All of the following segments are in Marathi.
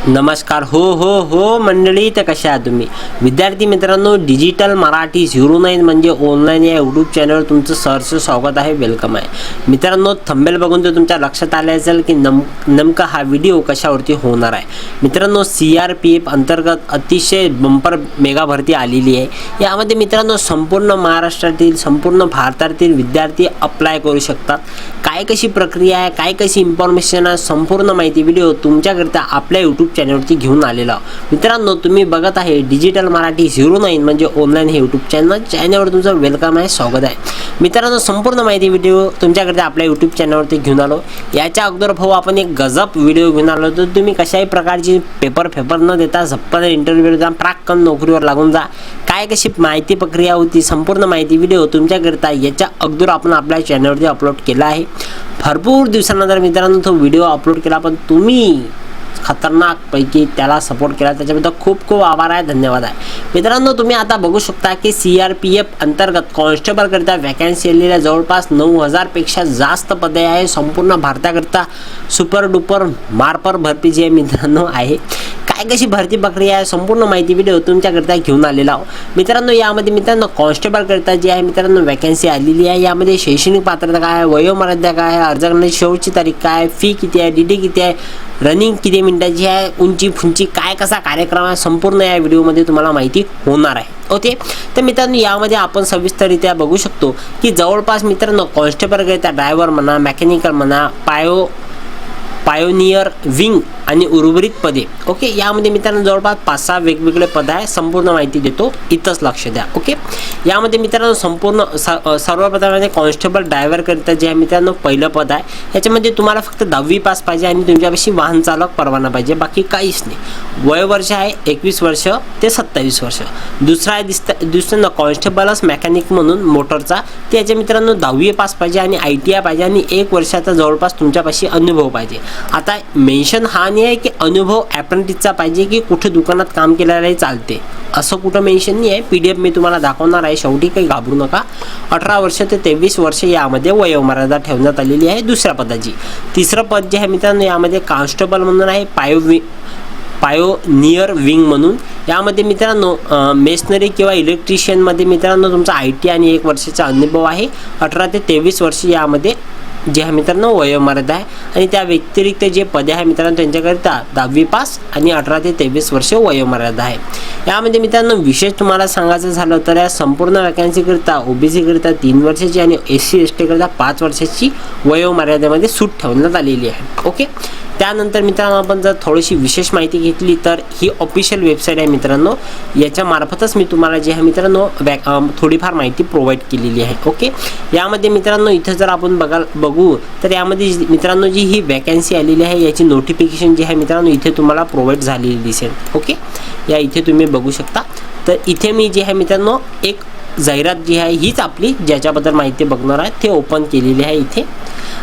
नमस्कार. हो मंडळी, तर कशा आहात तुम्ही विद्यार्थी मित्रांनो? डिजिटल मराठी 09 म्हणजे ऑनलाईन या यूट्यूब चॅनलवर तुमचं सहर्ष स्वागत आहे, वेलकम आहे. मित्रांनो, थंबनेल बघून तर तुमच्या लक्षात आले असेल की नेमका हा व्हिडिओ कशावरती होणार आहे. मित्रांनो, CRPF अंतर्गत अतिशय बंपर मेगा भरती आलेली आहे. यामध्ये मित्रांनो संपूर्ण महाराष्ट्रातील संपूर्ण भारतातील विद्यार्थी अप्लाय करू शकतात. काय कशी प्रक्रिया आहे, काय कशी इन्फॉर्मेशन आहे, संपूर्ण माहिती व्हिडिओ तुमच्याकरिता आपल्या यूट्यूब चॅनलवरती घेऊन आलेलो आहोत. मित्रांनो, तुम्ही बघत आहे डिजिटल मराठी 09 म्हणजे ऑनलाईन हे यूट्यूब चॅनलवर तुमचं वेलकम आहे, स्वागत आहे. मित्रांनो, संपूर्ण माहिती व्हिडिओ तुमच्याकडे आपल्या यूट्यूब चॅनलवरती घेऊन आलो. याच्या अगोदर भाऊ आपण एक गजब व्हिडिओ घेऊन आलो. तर तुम्ही कशाही प्रकारची पेपर न देता झप्पन इंटरव्ह्यू जा, प्राक्कन नोकरीवर लागून जा. काय कशी माहिती प्रक्रिया होती, संपूर्ण माहिती व्हिडिओ तुमच्याकरिता याच्या अगोदर आपण आपल्या चॅनलवरती अपलोड केला आहे. भरपूर दिवसानंतर मित्रांनो तो व्हिडिओ अपलोड केला, पण तुम्ही खतरनाक पैकी त्याला सपोर्ट केला, त्याच्याबद्दल खूप खूप आभार आहे, धन्यवाद आहे. मित्रांनो, तुम्ही आता बघू शकता की CRPF अंतर्गत कॉन्स्टेबल करता वॅकन्सी आलेल्या जवळपास 9000 पेक्षा जास्त पदे आहे. संपूर्ण भारताकरता सुपर डुपर मारपर भरती जी आहे मित्रांनो आहे. काय कशी भरती प्रक्रिया आहे, संपूर्ण माहिती व्हिडिओ तुमच्याकरिता घेऊन आलेला आहो. मित्रांनो, यामध्ये मित्रांनो कॉन्स्टेबल करता जी आहे मित्रांनो वॅकन्सी आलेली आहे. यामध्ये शैक्षणिक पात्रता काय आहे, वयोमर्यादा काय आहे, अर्ज करण्याची शेवटची तारीख काय आहे, फी किती आहे, DD किती आहे, रनिंग किती मिनिटाची आहे, उंची फुंची काय कसा कार्यक्रम आहे, संपूर्ण या व्हिडिओमध्ये तुम्हाला माहिती होणार आहे. ओके, तर मित्रांनो यामध्ये आपण सविस्तररित्या बघू शकतो की जवळपास मित्रांनो कॉन्स्टेबल करता ड्रायव्हर म्हणा, मेकॅनिकल म्हणा, पायोनियर विंग आणि उर्वरित पदे. ओके, यामध्ये मित्रांनो जवळपास 5-6 वेगवेगळे पद आहे. संपूर्ण माहिती देतो, इथंच लक्ष द्या. ओके, यामध्ये मित्रांनो संपूर्ण सर्वप्रथम कॉन्स्टेबल ड्रायव्हर करता जे आहे मित्रांनो पहिलं पद आहे. याच्यामध्ये तुम्हाला फक्त 10वी पास पाहिजे आणि तुमच्यापाशी वाहन चालक परवाना पाहिजे, बाकी काहीच नाही. वयवर्ष आहे 21 वर्ष ते 27 वर्ष. दुसरा आहे दुसरं कॉन्स्टेबलच मेकॅनिक म्हणून मोटरचा, ते याच्या मित्रांनो 10वी पास पाहिजे आणि ITI पाहिजे आणि 1 वर्षाचा जवळपास तुमच्यापाशी अनुभव पाहिजे. आता मेन्शन हा नाही आहे की अनुभव अप्रेंटिसचा पाहिजे की कुठे दुकानात काम केलेलं चालते, असं कुठं मेन्शन नाही आहे. PDF मी तुम्हाला दाखवणार आहे, शेवटी काही घाबरू नका. 18 वर्ष ते 23 वर्ष यामध्ये वयोमर्यादा ठेवण्यात आलेली आहे दुसऱ्या पदाची. तिसरं पद जे आहे मित्रांनो यामध्ये कॉन्स्टेबल म्हणून आहे, पायोनियर विंग म्हणून. यामध्ये मित्रांनो मेशनरी किंवा इलेक्ट्रिशियनमध्ये मित्रांनो तुमचा ITI आणि 1 वर्षाचा अनुभव आहे. 18 ते 23 वर्ष यामध्ये जे आहे मित्रांनो वयोमर्यादा आहे. आणि त्या व्यतिरिक्त जे पदे आहे मित्रांनो त्यांच्याकरिता 10वी पास आणि 18 ते 23 वर्ष वयोमर्यादा आहे. यामध्ये मित्रांनो विशेष तुम्हाला सांगायचं झालं तर या संपूर्ण वॅकन्सीकरिता OBC करिता 3 वर्षाची आणि SC ST करिता 5 वर्षाची वयोमर्यादेमध्ये सूट ठेवण्यात आलेली आहे. ओके, त्यानंतर मित्रांनो आपण जर थोडीशी विशेष माहिती घेतली तर ही ऑफिशियल वेबसाईट आहे मित्रांनो. याच्या मार्फतच मी तुम्हाला जे आहे मित्रांनो थोडीफार माहिती प्रोव्हाइड केलेली आहे. ओके, यामध्ये मित्रांनो इथं जर आपण बघू तर यामध्ये मित्रांनो जी ही वॅकन्सी आलेली आहे याची नोटिफिकेशन जी आहे मित्रांनो इथे तुम्हाला प्रोव्हाइड झालेली दिसेल. ओके, या इथे तुम्ही बघू शकता. तर इथे मी जे आहे मित्रांनो एक जाहिरात जी आहे हीच आपली ज्याच्याबद्दल माहिती बघणार आहे ते ओपन केलेली आहे इथे.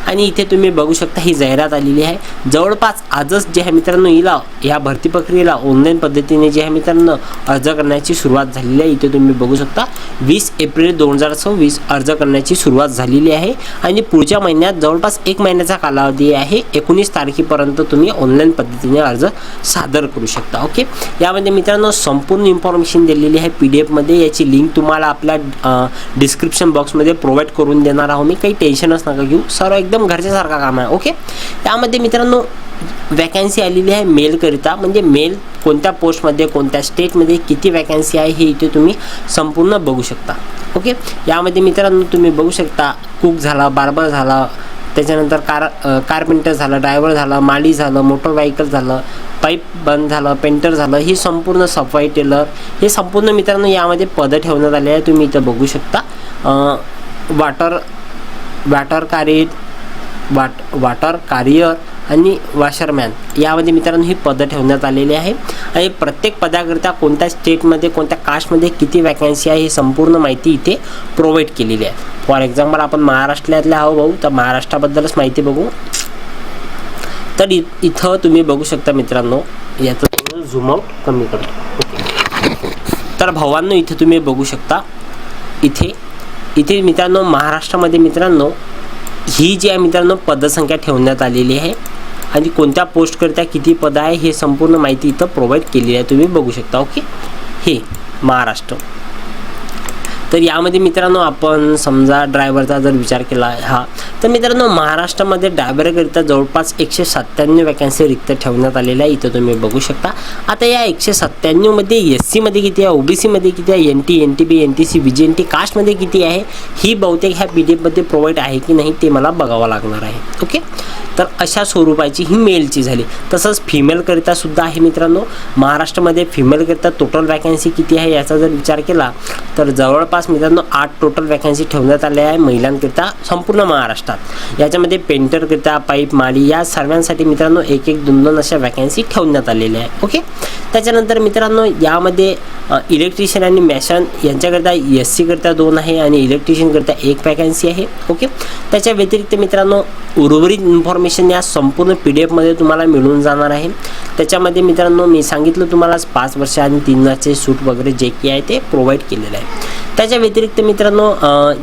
आणि इथे तुम्ही बघू शकता ही जाहिरात आलेली आहे. जवळपास आजच जे आहे मित्रांनो हिला या भरती प्रक्रियेला ऑनलाईन पद्धतीने जे आहे मित्रांनो अर्ज करण्याची सुरुवात झालेली आहे. इथे तुम्ही बघू शकता 20 एप्रिल 2026 अर्ज करण्याची सुरुवात झालेली आहे आणि पुढच्या महिन्यात जवळपास 1 महिन्याचा कालावधी आहे. 19 तारखेपर्यंत तुम्ही ऑनलाईन पद्धतीने अर्ज सादर करू शकता. ओके, यामध्ये मित्रांनो संपूर्ण इन्फॉर्मेशन दिलेली आहे PDF मध्ये. याची लिंक तुम्हाला आपल्या डिस्क्रिप्शन बॉक्समध्ये प्रोव्हाइड करून देणार आहोत मी, काही टेन्शनच नका घेऊ, सर्व एकदम घरच्यासारखा काम आहे. ओके, यामध्ये मित्रांनो वॅकन्सी आलेली आहे मेलकरिता, म्हणजे मेल कोणत्या पोस्टमध्ये कोणत्या स्टेटमध्ये किती वॅकन्सी आहे हे इथे तुम्ही संपूर्ण बघू शकता. ओके, यामध्ये मित्रांनो तुम्ही बघू शकता कुक झाला, बार्बर झाला, त्याच्यानंतर कारपेंटर झालं, ड्रायव्हर झाला, माली झालं, मोटर व्हेकल झालं, पाईप बंद झालं, पेंटर झालं, ही संपूर्ण सफाई टेलर, हे संपूर्ण मित्रांनो यामध्ये पदं ठेवण्यात आले आहे. तुम्ही इथं बघू शकता वाटर कारियर आणि वॉशरमॅन यामध्ये मित्रांनो ही पदं ठेवण्यात आलेली आहे. आणि प्रत्येक पदाकरिता कोणत्या स्टेटमध्ये कोणत्या कास्टमध्ये किती वॅकन्सी आहे ही संपूर्ण माहिती इथे प्रोव्हाइड केलेली आहे. फॉर एक्झाम्पल आपण महाराष्ट्रातले आहो भाऊ, तर महाराष्ट्राबद्दलच माहिती बघू. तर इथं तुम्ही बघू शकता मित्रांनो, याचं झूम आउट कमी करतो. ओके, तर भावांनो इथे तुम्ही बघू शकता इथे मित्रांनो महाराष्ट्रामध्ये मित्रांनो ही जी आहे मित्रांनो पदसंख्या ठेवण्यात आलेली आहे. आणि कोणत्या पोस्टकरिता किती पद आहे हे संपूर्ण माहिती इथं प्रोव्हाइड केलेली आहे, तुम्ही बघू शकता. ओके, हे महाराष्ट्र. तर यामध्ये मित्रांनो आपण समजा ड्रायव्हरचा जर विचार केला तर मित्रांनो महाराष्ट्रामध्ये ड्रायव्हरकरिता जवळपास 197 वॅकन्सी रिक्त ठेवण्यात आलेल्या आहे, इथं तुम्ही बघू शकता. आता या 197 मध्ये SC मध्ये किती आहे, OBC मध्ये किती आहे, NT, NTB, NTC, VGNT कास्टमध्ये किती आहे, ही बहुतेक ह्या PDF मध्ये प्रोव्हाइड आहे की नाही ते मला बघावं लागणार आहे. ओके, तर अशा स्वरूपाची ही मेलची झाली. तसंच फिमेलकरिता सुद्धा आहे मित्रांनो. महाराष्ट्रामध्ये फिमेलकरिता टोटल वॅकन्सी किती आहे याचा जर विचार केला तर जवळपास मित्रांनो 8 टोटल वॅकन्सी ठेवण्यात आल्या आहे महिलांकरिता संपूर्ण महाराष्ट्रात. याच्यामध्ये पेंटरकरिता, पाईप, माली या सर्वांसाठी मित्रांनो 1-1, 2-2 अशा वॅकन्सी ठेवण्यात आलेल्या आहे. ओके, त्याच्यानंतर मित्रांनो यामध्ये इलेक्ट्रिशियन आणि मॅशन यांच्याकरिता SC करता 2 आहे आणि इलेक्ट्रिशियन करता 1 वॅकन्सी आहे. ओके, त्याच्या व्यतिरिक्त मित्रांनो उर्वरित इन्फॉर्मेशन या संपूर्ण PDF मध्ये तुम्हाला मिळून जाणार आहे. त्याच्यामध्ये मित्रांनो मी सांगितलं तुम्हाला 5 वर्ष आणि 3 वर्षाचे सूट वगैरे जे काही आहे ते प्रोव्हाइड केलेलं आहे. त्याच्या व्यतिरिक्त मित्रांनो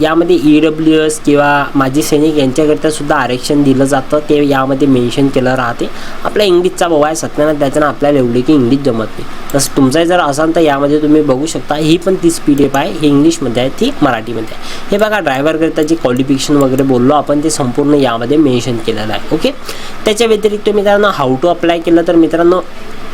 यामध्ये EWS किंवा माजी सैनिक यांच्याकरिता सुद्धा आरक्षण दिलं जातं, ते यामध्ये मेन्शन केलं राहते. आपला इंग्लिशचा भाव आहे 97, त्याच्यानं आपल्याला एवढे की इंग्लिश जमत नाही. तसं तुमचं जर असाल तर यामध्ये तुम्ही बघू शकता. ही पण तीच PDF आहे, हे इंग्लिशमध्ये आहे, ती मराठीमध्ये आहे. हे बघा ड्रायव्हरकरिता जे क्वालिफिकेशन वगैरे बोललो आपण ते संपूर्ण यामध्ये मेन्शन केलेलं आहे. ओके, त्याच्या व्यतिरिक्त मित्रांनो हाऊ टू अप्लाय केलं तर मित्रांनो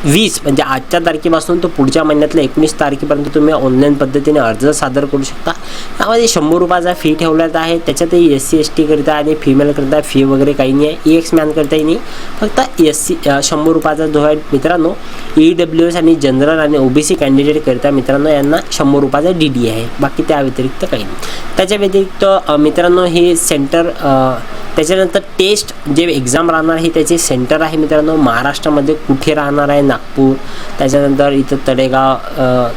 20 म्हणजे आजच्या तारखेपासून तो पुढच्या महिन्यातल्या 19 तारखेपर्यंत तुम्ही ऑनलाईन पद्धतीने अर्ज सादर करू शकता. यामध्ये 100 रुपयाचा फी ठेवण्यात आहे. त्याच्यातही SC ST करता आणि फिमेल करता फी वगैरे काही नाही आहे. EX मॅन करताही नाही, फक्त 100 रुपयाचा जो आहे मित्रांनो EWS आणि जनरल आणि OBC कॅन्डिडेट करता मित्रांनो यांना 100 रुपयाचा DD आहे, बाकी त्या व्यतिरिक्त काही नाही. त्याच्या व्यतिरिक्त मित्रांनो हे सेंटर त्याच्यानंतर टेस्ट जे एक्झाम राहणार आहे त्याचे सेंटर आहे मित्रांनो महाराष्ट्रामध्ये कुठे राहणार आहे, नागपूर, त्याच्यानंतर इथं तळेगाव,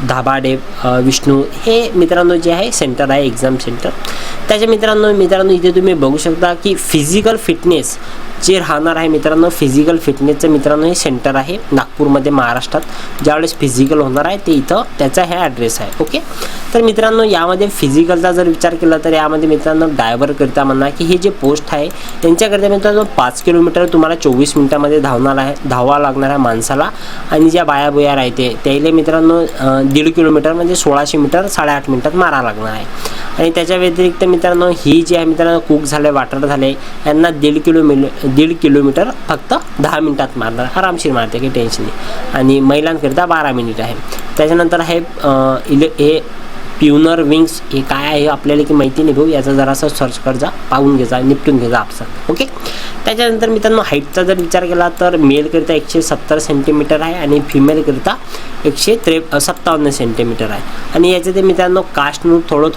धाबाडे, विष्णू हे मित्रांनो जे आहे सेंटर आहे एक्झाम सेंटर. त्याच्या मित्रांनो इथे तुम्ही बघू शकता की फिजिकल फिटनेस जे राहणार आहे मित्रांनो, फिजिकल फिटनेसचं मित्रांनो हे सेंटर आहे नागपूरमध्ये महाराष्ट्रात. ज्यावेळेस फिजिकल होणार आहे ते इथं त्याचा हे ॲड्रेस आहे. ओके, तर मित्रांनो यामध्ये फिजिकलचा जर विचार केला तर यामध्ये मित्रांनो ड्रायव्हर करता म्हणा की हे जे पोस्ट आहे त्यांच्याकरता मित्रांनो 5 किलोमीटर तुम्हाला 24 मिनिटामध्ये धावावं लागणार आहे माणसाला. आणि ज्या बायाबुया राहते त्याला मित्रांनो 1.5 किलोमीटर म्हणजे 1600 मीटर 8.5 मिनिटात मारा लागणार आहे. आणि त्याच्या व्यतिरिक्त मित्रांनो ही जी आहे मित्रांनो कुक झाले, वाटर झाले यांना 1.5 किलोमीटर फक्त 10 मिनिटात मारणार, आरामशीर मारते, काही टेन्शन नाही. आणि महिलांकरिता 12 मिनिट आहे. त्याच्यानंतर आहे हे प्युनर विंग्स हे काय आहे आपल्याला की माहिती नाही भाऊ, याचा जरासा सर्च कर जा, पाहून घ्यायचा, निपटून घ्यायचा आपसा. ओके, त्याच्यानंतर मित्रांनो हाईटचा जर विचार केला तर मेलकरिता 170 सेंटीमीटर आहे आणि फिमेलकरिता 157 सेंटीमीटर आहे. आणि याच्यात मित्रांनो कास्टनुसार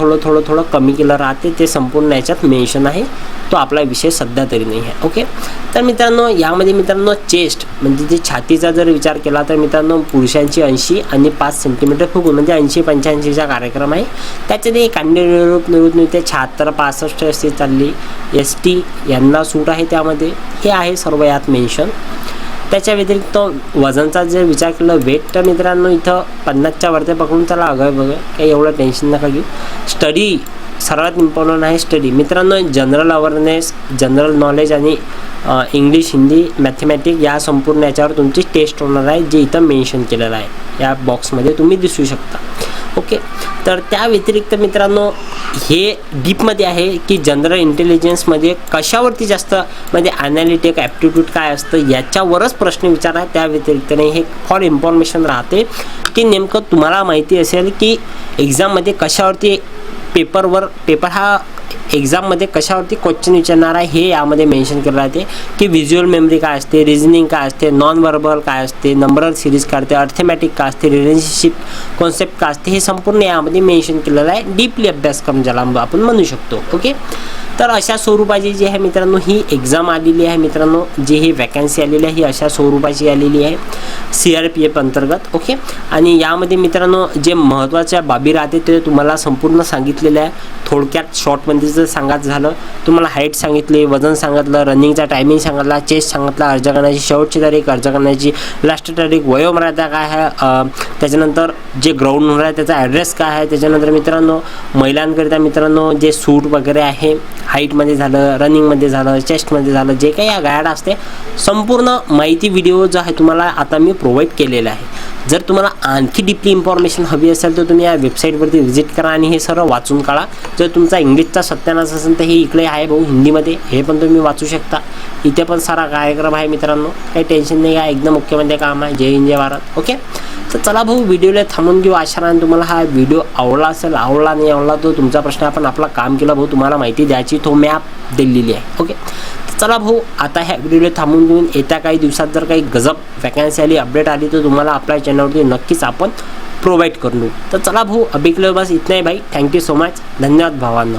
थोडं कमी केलं राहते, ते संपूर्ण याच्यात मेन्शन आहे, तो आपला विषय सध्या तरी नाही आहे. ओके, तर मित्रांनो यामध्ये मित्रांनो चेस्ट म्हणजे जे छातीचा जर विचार केला तर मित्रांनो पुरुषांची 80 आणि 5 सेंटीमीटर फुगून म्हणजे 80-85चा कार्यक्रम आहे. त्याच्यात एक निवृत्ती 76-65 अशी चालली. ST यांना सूट आहे त्यामध्ये, हे आहे सर्व यात मेन्शन. त्याच्या व्यतिरिक्त वजनचा जर विचार केला वेट तर मित्रांनो इथं 50च्या वरती पकडून चला, बघा काही एवढं टेन्शन नका घेऊ. स्टडी सर्वात इम्पॉर्टंट आहे स्टडी मित्रांनो. जनरल अवेअरनेस, जनरल नॉलेज आणि इंग्लिश, हिंदी, मॅथमॅटिक्स या संपूर्ण याच्यावर तुमची टेस्ट होणार आहे, जे इथं मेन्शन केलेलं आहे या बॉक्समध्ये तुम्ही दिसू शकता. ओके, तर त्या व्यतिरिक्त मित्रांनो हे डीपमध्ये आहे की जनरल इंटेलिजन्समध्ये कशावरती जास्त म्हणजे ॲनालिटिक ॲप्टिट्यूड काय असतं याच्यावरच प्रश्न विचार आहे. त्या व्यतिरिक्त नाही, हे फॉर इन्फॉर्मेशन राहते की नेमकं तुम्हाला माहिती असेल की एक्झाममध्ये कशावरती पेपर हा एक्झाममध्ये कशावरती क्वेश्चन विचारणार आहे हे यामध्ये मेन्शन केलं राहते की व्हिज्युअल मेमरी काय असते, रिझनिंग काय असते, नॉन व्हर्बल काय असते, नंबरल सिरीज काय असते, अर्थमॅटिक काय असते, रिलेशनशिप कॉन्सेप्ट काय असते, हे संपूर्ण यामध्ये मेन्शन केलेलं आहे. डीपली अभ्यासक्रम ज्याला आपण म्हणू शकतो. ओके, तर अशा स्वरूपाची जी आहे मित्रांनो ही एक्झाम आलेली आहे मित्रांनो, जी ही वॅकन्सी आलेली आहे ही अशा स्वरूपाची आलेली आहे CRPF अंतर्गत. ओके, आणि यामध्ये मित्रांनो जे महत्त्वाच्या बाबी राहते ते तुम्हाला संपूर्ण सांगितलेलं आहे थोडक्यात शॉर्टमध्ये हिंदी जर सांगायचं झालं, तुम्हाला हाईट सांगितली, वजन सांगितलं, रनिंगचा टायमिंग सांगितला, चेस्ट सांगितला, अर्ज करण्याची शेवटची तारीख, अर्ज करण्याची लास्ट तारीख, वयोमर्यादा काय आहे, त्याच्यानंतर जे ग्राउंड होणार आहे त्याचा ॲड्रेस काय आहे, त्याच्यानंतर मित्रांनो महिलांकरिता मित्रांनो जे सूट वगैरे आहे, हाईटमध्ये झालं, रनिंगमध्ये झालं, चेस्टमध्ये झालं, जे काही या गाईड असते संपूर्ण माहिती व्हिडिओ जो आहे तुम्हाला आता मी प्रोव्हाइड केलेला आहे. जर तुम्हाला आणखी डीपली इन्फॉर्मेशन हवी असेल तर तुम्ही या वेबसाईटवरती व्हिजिट करा आणि हे सर्व वाचून काढा. जर तुमचा इंग्लिशचा सत्यानाश असेल तर हे इकडे आहे भाऊ हिंदीमध्ये, हे पण तुम्ही वाचू शकता. इथे पण सारा कार्यक्रम आहे मित्रांनो, काही टेन्शन नाही आहे, एकदम मुख्यमध्ये काम आहे. जय हिंद जय भारत. ओके, तर चला भाऊ व्हिडिओला थांबून घेऊ. आशा राहीन तुम्हाला हा व्हिडिओ आवडला असेल. आवडला नाही आवडला तो तुमचा प्रश्न, आपण आपला काम केलं भाऊ, तुम्हाला माहिती द्यायची तो मॅप दिलेली आहे. ओके, चला भाऊ आता ह्या व्हिडिओला थांबून घेऊन येत्या काही दिवसात जर काही गजब वॅकन्सी आली, अपडेट आली तर तुम्हाला आपल्या चॅनलवरती नक्कीच आपण प्रोव्हाइड करून देऊ. तर चला भाऊ अभी के लिए बस इतना ही भाई. Thank you so much. धन्यवाद भावांनो.